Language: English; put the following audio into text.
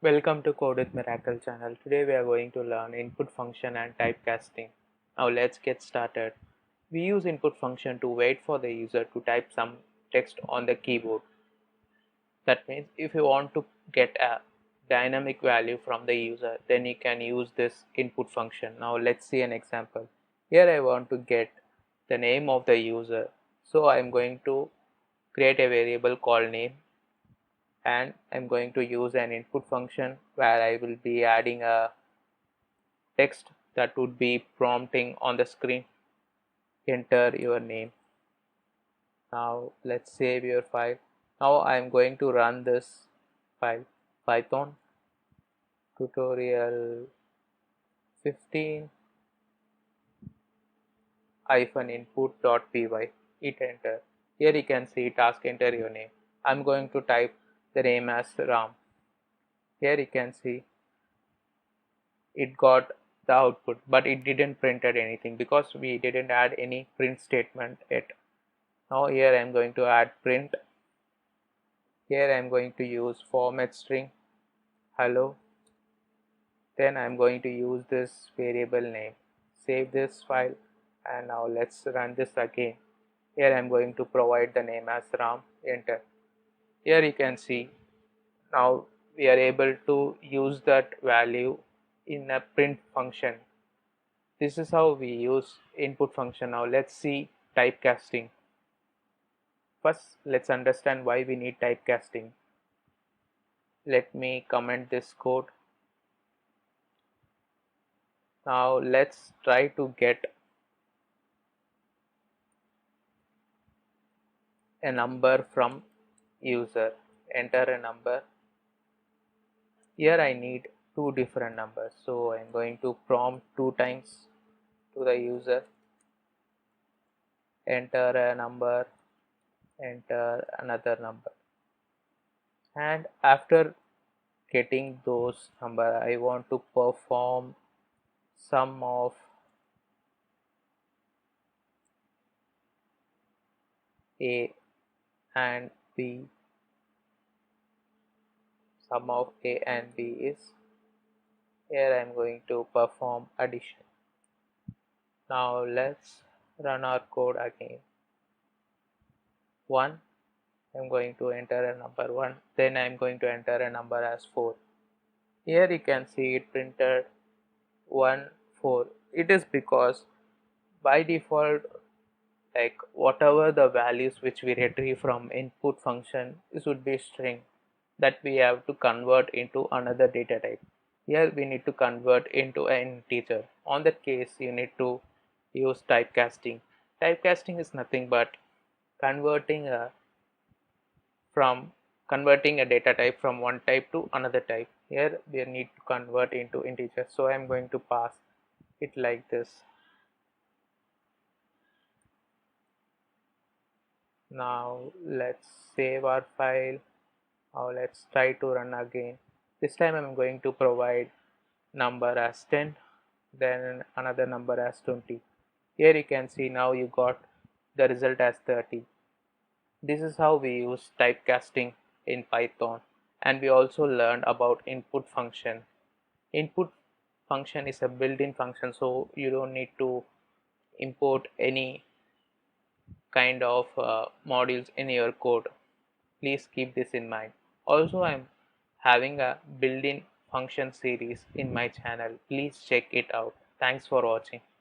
Welcome to Code with Miracle channel. Today we are going to learn input function and typecasting. Now let's get started. We use input function to wait for the user to type some text on the keyboard. That means if you want to get a dynamic value from the user, then you can use this input function. Now let's see an example. Here I want to get the name of the user. So I am going to create a variable called name, and I'm going to use an input function where I will be adding a text that would be prompting on the screen. Enter your name. Now let's save your file. Now I'm going to run this file. Python tutorial 15 input.py. Hit enter. Here you can see task enter your name. I'm going to type the name as Ram. Here you can see it got the output, but it didn't printed anything because we didn't add any print statement yet. Now here I am going to add print. Here I am going to use format string hello. Then I am going to use this variable name. Save this file, and now let's run this again. Here I am going to provide the name as Ram. Enter. Here you can see now we are able to use that value in a print function. This is how we use input function. Now let's see typecasting. First, let's understand why we need typecasting. Let me comment this code. Now let's try to get a number from user. Enter a number. Here I need two different numbers, so I'm going to prompt two times to the user. Enter a number, enter another number, and after getting those number, I want to perform sum of a and b. Sum of a and b is, here I am going to perform addition. Now let's run our code again. 1, I'm going to enter a number 1, then I'm going to enter a number as 4. Here you can see it printed 1 4. It is because by default, like whatever the values which we retrieve from input function, this would be string that we have to convert into another data type. Here we need to convert into an integer. On that case, you need to use typecasting. Typecasting is nothing but converting a data type from one type to another type. Here we need to convert into integer, so I am going to pass it like this. Now let's save our file. Now let's try to run again. This time I'm going to provide number as 10, then another number as 20. Here you can see now you got the result as 30. This is how we use typecasting in Python, and we also learned about input function. Input function is a built-in function, so you don't need to import any kind of modules in your code. Please keep this in mind. Also, I'm having a built-in function series in my channel. Please check it out. Thanks for watching.